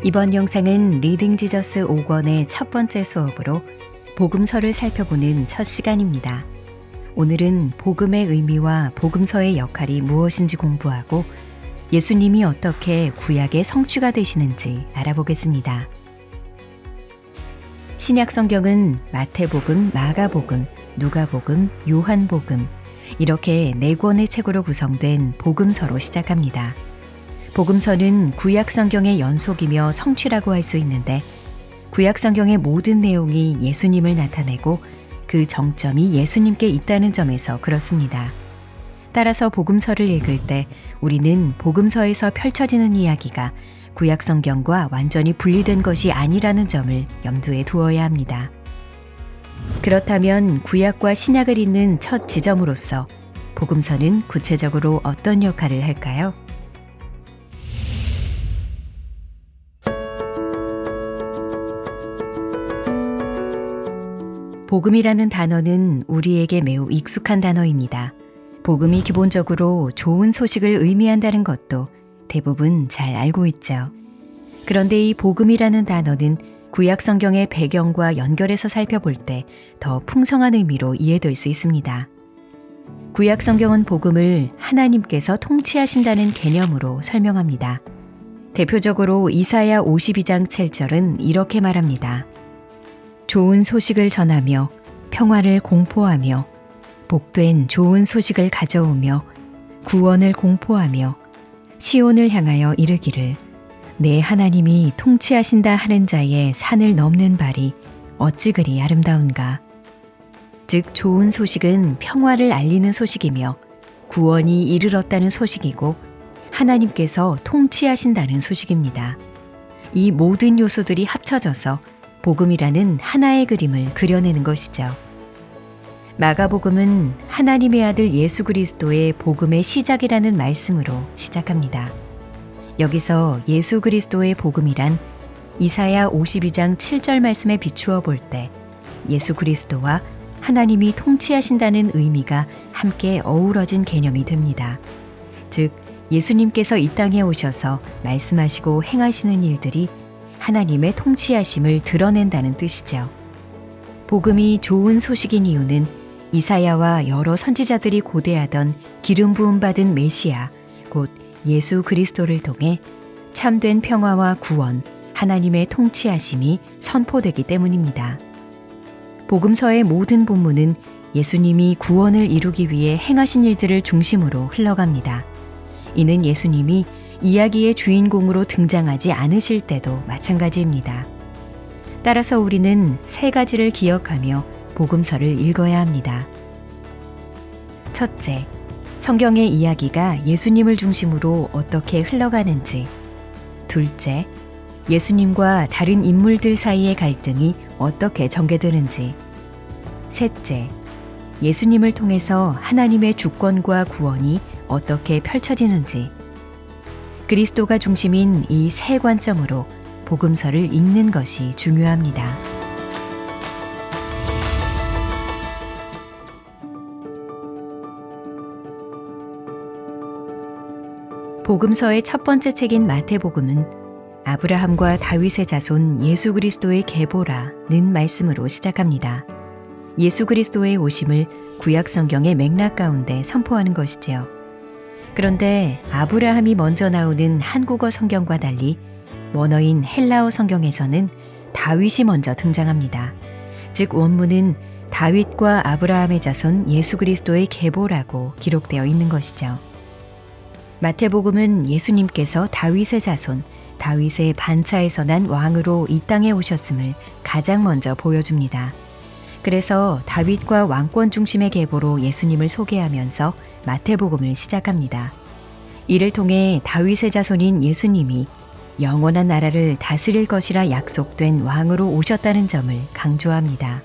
이번 영상은 리딩 지저스 5권의 첫 번째 수업으로 복음서를 살펴보는 첫 시간입니다. 오늘은 복음의 의미와 복음서의 역할이 무엇인지 공부하고 예수님이 어떻게 구약의 성취가 되시는지 알아보겠습니다. 신약 성경은 마태복음, 마가복음, 누가복음, 요한복음 이렇게 4권의 책으로 구성된 복음서로 시작합니다. 복음서는 구약 성경의 연속이며 성취라고 할 수 있는데 구약 성경의 모든 내용이 예수님을 나타내고 그 정점이 예수님께 있다는 점에서 그렇습니다. 따라서 복음서를 읽을 때 우리는 복음서에서 펼쳐지는 이야기가 구약 성경과 완전히 분리된 것이 아니라는 점을 염두에 두어야 합니다. 그렇다면 구약과 신약을 잇는 첫 지점으로서 복음서는 구체적으로 어떤 역할을 할까요? 복음이라는 단어는 우리에게 매우 익숙한 단어입니다. 복음이 기본적으로 좋은 소식을 의미한다는 것도 대부분 잘 알고 있죠. 그런데 이 복음이라는 단어는 구약 성경의 배경과 연결해서 살펴볼 때 더 풍성한 의미로 이해될 수 있습니다. 구약 성경은 복음을 하나님께서 통치하신다는 개념으로 설명합니다. 대표적으로 이사야 52장 7절은 이렇게 말합니다. 좋은 소식을 전하며 평화를 공포하며 복된 좋은 소식을 가져오며 구원을 공포하며 시온을 향하여 이르기를 내 하나님이 통치하신다 하는 자의 산을 넘는 발이 어찌 그리 아름다운가. 즉 좋은 소식은 평화를 알리는 소식이며 구원이 이르렀다는 소식이고 하나님께서 통치하신다는 소식입니다. 이 모든 요소들이 합쳐져서 복음이라는 하나의 그림을 그려내는 것이죠. 마가복음은 하나님의 아들 예수 그리스도의 복음의 시작이라는 말씀으로 시작합니다. 여기서 예수 그리스도의 복음이란 이사야 52장 7절 말씀에 비추어 볼 때 예수 그리스도와 하나님이 통치하신다는 의미가 함께 어우러진 개념이 됩니다. 즉 예수님께서 이 땅에 오셔서 말씀하시고 행하시는 일들이 하나님의 통치하심을 드러낸다는 뜻이죠. 복음이 좋은 소식인 이유는 이사야와 여러 선지자들이 고대하던 기름 부음 받은 메시아, 곧 예수 그리스도를 통해 참된 평화와 구원, 하나님의 통치하심이 선포되기 때문입니다. 복음서의 모든 본문은 예수님이 구원을 이루기 위해 행하신 일들을 중심으로 흘러갑니다. 이는 예수님이 이야기의 주인공으로 등장하지 않으실 때도 마찬가지입니다. 따라서 우리는 3가지를 기억하며 복음서를 읽어야 합니다. 첫째, 성경의 이야기가 예수님을 중심으로 어떻게 흘러가는지. 둘째, 예수님과 다른 인물들 사이의 갈등이 어떻게 전개되는지. 셋째, 예수님을 통해서 하나님의 주권과 구원이 어떻게 펼쳐지는지. 그리스도가 중심인 이 3관점으로 복음서를 읽는 것이 중요합니다. 복음서의 첫 번째 책인 마태복음은 아브라함과 다윗의 자손 예수 그리스도의 계보라는 말씀으로 시작합니다. 예수 그리스도의 오심을 구약 성경의 맥락 가운데 선포하는 것이지요. 그런데 아브라함이 먼저 나오는 한국어 성경과 달리 원어인 헬라어 성경에서는 다윗이 먼저 등장합니다. 즉 원문은 다윗과 아브라함의 자손 예수 그리스도의 계보라고 기록되어 있는 것이죠. 마태복음은 예수님께서 다윗의 자손, 다윗의 반차에서 난 왕으로 이 땅에 오셨음을 가장 먼저 보여줍니다. 그래서 다윗과 왕권 중심의 계보로 예수님을 소개하면서 마태복음을 시작합니다. 이를 통해 다윗의 자손인 예수님이 영원한 나라를 다스릴 것이라 약속된 왕으로 오셨다는 점을 강조합니다.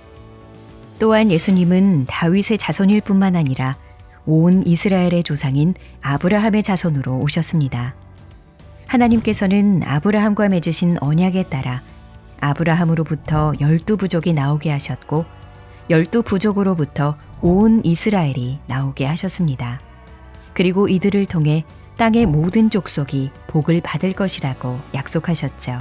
또한 예수님은 다윗의 자손일 뿐만 아니라 온 이스라엘의 조상인 아브라함의 자손으로 오셨습니다. 하나님께서는 아브라함과 맺으신 언약에 따라 아브라함으로부터 12부족이 나오게 하셨고 12부족으로부터 온 이스라엘이 나오게 하셨습니다. 그리고 이들을 통해 땅의 모든 족속이 복을 받을 것이라고 약속하셨죠.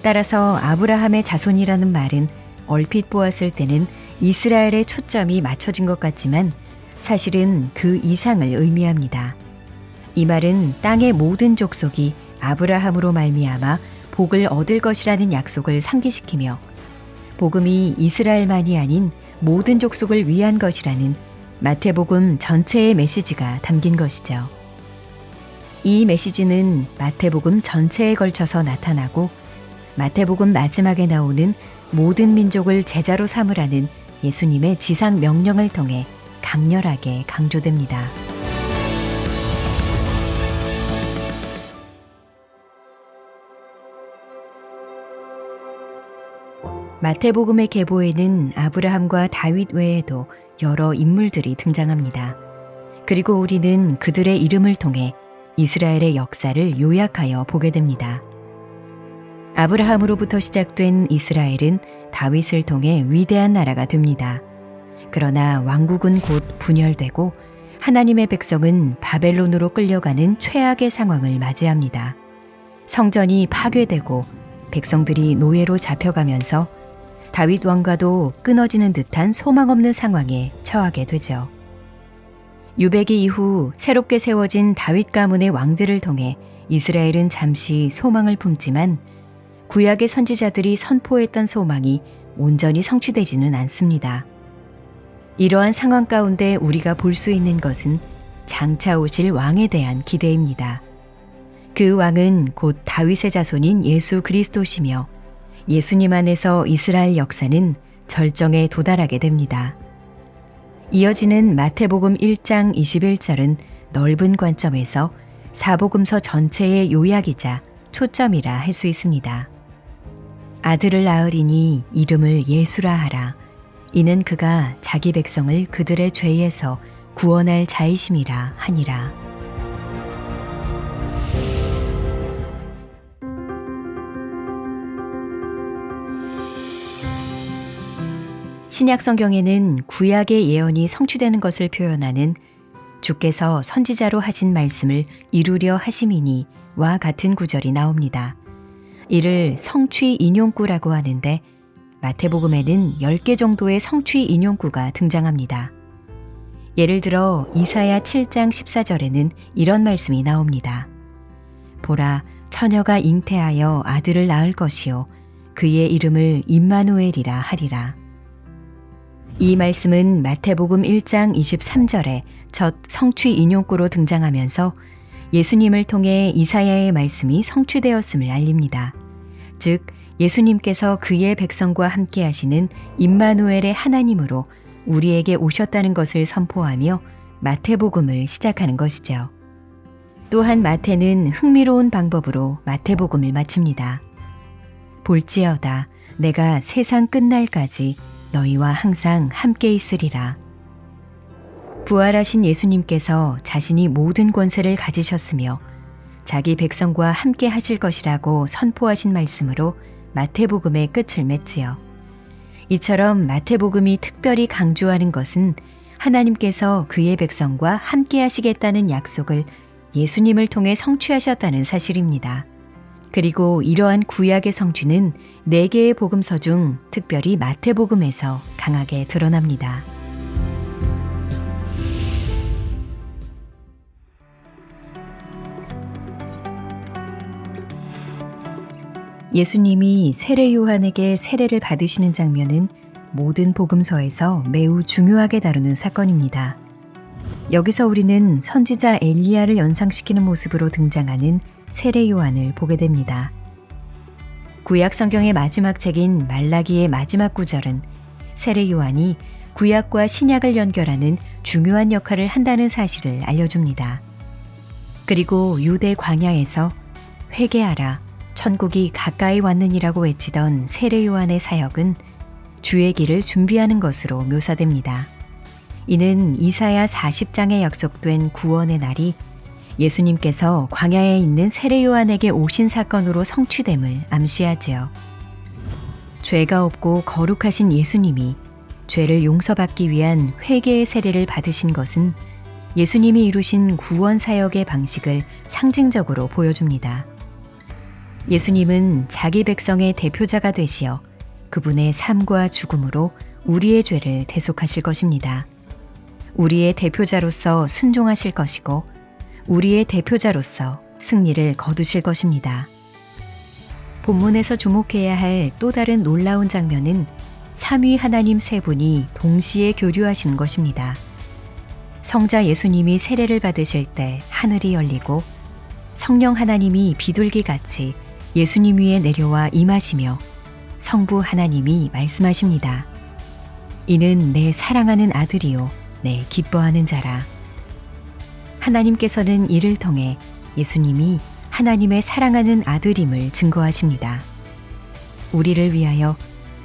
따라서 아브라함의 자손이라는 말은 얼핏 보았을 때는 이스라엘의 초점이 맞춰진 것 같지만 사실은 그 이상을 의미합니다. 이 말은 땅의 모든 족속이 아브라함으로 말미암아 복을 얻을 것이라는 약속을 상기시키며 복음이 이스라엘만이 아닌 모든 족속을 위한 것이라는 마태복음 전체의 메시지가 담긴 것이죠. 이 메시지는 마태복음 전체에 걸쳐서 나타나고 마태복음 마지막에 나오는 모든 민족을 제자로 삼으라는 예수님의 지상 명령을 통해 강렬하게 강조됩니다. 마태복음의 계보에는 아브라함과 다윗 외에도 여러 인물들이 등장합니다. 그리고 우리는 그들의 이름을 통해 이스라엘의 역사를 요약하여 보게 됩니다. 아브라함으로부터 시작된 이스라엘은 다윗을 통해 위대한 나라가 됩니다. 그러나 왕국은 곧 분열되고 하나님의 백성은 바벨론으로 끌려가는 최악의 상황을 맞이합니다. 성전이 파괴되고 백성들이 노예로 잡혀가면서 다윗 왕과도 끊어지는 듯한 소망 없는 상황에 처하게 되죠. 유배기 이후 새롭게 세워진 다윗 가문의 왕들을 통해 이스라엘은 잠시 소망을 품지만 구약의 선지자들이 선포했던 소망이 온전히 성취되지는 않습니다. 이러한 상황 가운데 우리가 볼 수 있는 것은 장차 오실 왕에 대한 기대입니다. 그 왕은 곧 다윗의 자손인 예수 그리스도시며 예수님 안에서 이스라엘 역사는 절정에 도달하게 됩니다. 이어지는 마태복음 1장 21절은 넓은 관점에서 사복음서 전체의 요약이자 초점이라 할 수 있습니다. 아들을 낳으리니 이름을 예수라 하라. 이는 그가 자기 백성을 그들의 죄에서 구원할 자이심이라 하니라. 신약 성경에는 구약의 예언이 성취되는 것을 표현하는 주께서 선지자로 하신 말씀을 이루려 하심이니와 같은 구절이 나옵니다. 이를 성취 인용구라고 하는데 마태복음에는 10개 정도의 성취 인용구가 등장합니다. 예를 들어 이사야 7장 14절에는 이런 말씀이 나옵니다. 보라, 처녀가 잉태하여 아들을 낳을 것이요 그의 이름을 임마누엘이라 하리라. 이 말씀은 마태복음 1장 23절에 첫 성취 인용구로 등장하면서 예수님을 통해 이사야의 말씀이 성취되었음을 알립니다. 즉 예수님께서 그의 백성과 함께 하시는 임마누엘의 하나님으로 우리에게 오셨다는 것을 선포하며 마태복음을 시작하는 것이죠. 또한 마태는 흥미로운 방법으로 마태복음을 마칩니다. 볼지어다 내가 세상 끝날까지 너희와 항상 함께 있으리라. 부활하신 예수님께서 자신이 모든 권세를 가지셨으며 자기 백성과 함께 하실 것이라고 선포하신 말씀으로 마태복음의 끝을 맺지요. 이처럼 마태복음이 특별히 강조하는 것은 하나님께서 그의 백성과 함께 하시겠다는 약속을 예수님을 통해 성취하셨다는 사실입니다. 그리고 이러한 구약의 성취는 4개의 복음서 중 특별히 마태복음에서 강하게 드러납니다. 예수님이 세례 요한에게 세례를 받으시는 장면은 모든 복음서에서 매우 중요하게 다루는 사건입니다. 여기서 우리는 선지자 엘리야를 연상시키는 모습으로 등장하는 세례 요한을 보게 됩니다. 구약 성경의 마지막 책인 말라기의 마지막 구절은 세례 요한이 구약과 신약을 연결하는 중요한 역할을 한다는 사실을 알려줍니다. 그리고 유대 광야에서 회개하라, 천국이 가까이 왔느니라고 외치던 세례 요한의 사역은 주의 길을 준비하는 것으로 묘사됩니다. 이는 이사야 40장에 약속된 구원의 날이 예수님께서 광야에 있는 세례 요한에게 오신 사건으로 성취됨을 암시하지요. 죄가 없고 거룩하신 예수님이 죄를 용서받기 위한 회개의 세례를 받으신 것은 예수님이 이루신 구원 사역의 방식을 상징적으로 보여줍니다. 예수님은 자기 백성의 대표자가 되시어 그분의 삶과 죽음으로 우리의 죄를 대속하실 것입니다. 우리의 대표자로서 순종하실 것이고 우리의 대표자로서 승리를 거두실 것입니다. 본문에서 주목해야 할 또 다른 놀라운 장면은 삼위 하나님 세 분이 동시에 교류하시는 것입니다. 성자 예수님이 세례를 받으실 때 하늘이 열리고 성령 하나님이 비둘기같이 예수님 위에 내려와 임하시며 성부 하나님이 말씀하십니다. 이는 내 사랑하는 아들이요 내 기뻐하는 자라. 하나님께서는 이를 통해 예수님이 하나님의 사랑하는 아들임을 증거하십니다. 우리를 위하여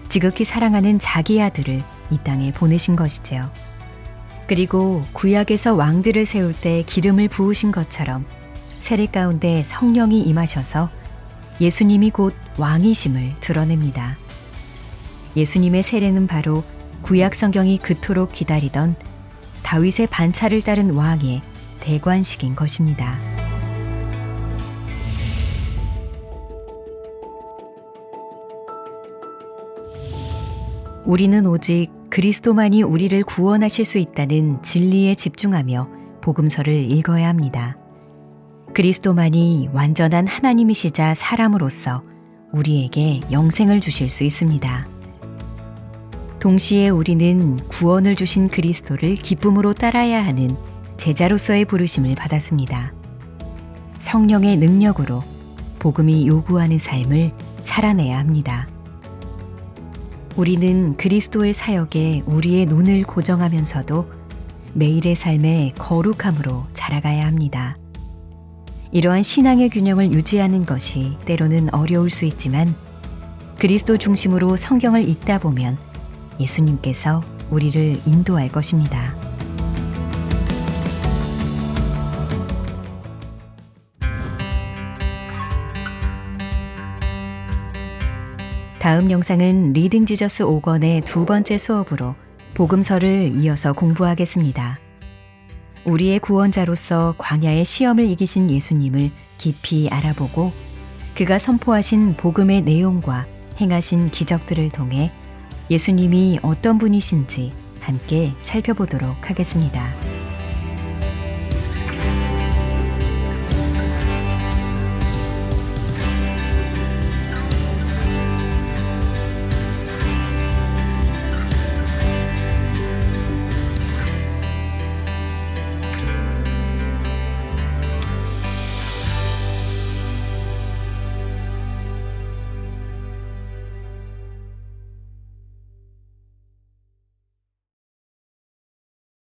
지극히 사랑하는 자기 아들을 이 땅에 보내신 것이죠. 그리고 구약에서 왕들을 세울 때 기름을 부으신 것처럼 세례 가운데 성령이 임하셔서 예수님이 곧 왕이심을 드러냅니다. 예수님의 세례는 바로 구약 성경이 그토록 기다리던 다윗의 반차를 따른 왕의 대관식인 것입니다. 우리는 오직 그리스도만이 우리를 구원하실 수 있다는 진리에 집중하며 복음서를 읽어야 합니다. 그리스도만이 완전한 하나님이시자 사람으로서 우리에게 영생을 주실 수 있습니다. 동시에 우리는 구원을 주신 그리스도를 기쁨으로 따라야 하는 제자로서의 부르심을 받았습니다. 성령의 능력으로 복음이 요구하는 삶을 살아내야 합니다. 우리는 그리스도의 사역에 우리의 눈을 고정하면서도 매일의 삶에 거룩함으로 자라가야 합니다. 이러한 신앙의 균형을 유지하는 것이 때로는 어려울 수 있지만 그리스도 중심으로 성경을 읽다 보면 예수님께서 우리를 인도할 것입니다. 다음 영상은 리딩 지저스 5권의 두 번째 수업으로 복음서를 이어서 공부하겠습니다. 우리의 구원자로서 광야의 시험을 이기신 예수님을 깊이 알아보고 그가 선포하신 복음의 내용과 행하신 기적들을 통해 예수님이 어떤 분이신지 함께 살펴보도록 하겠습니다.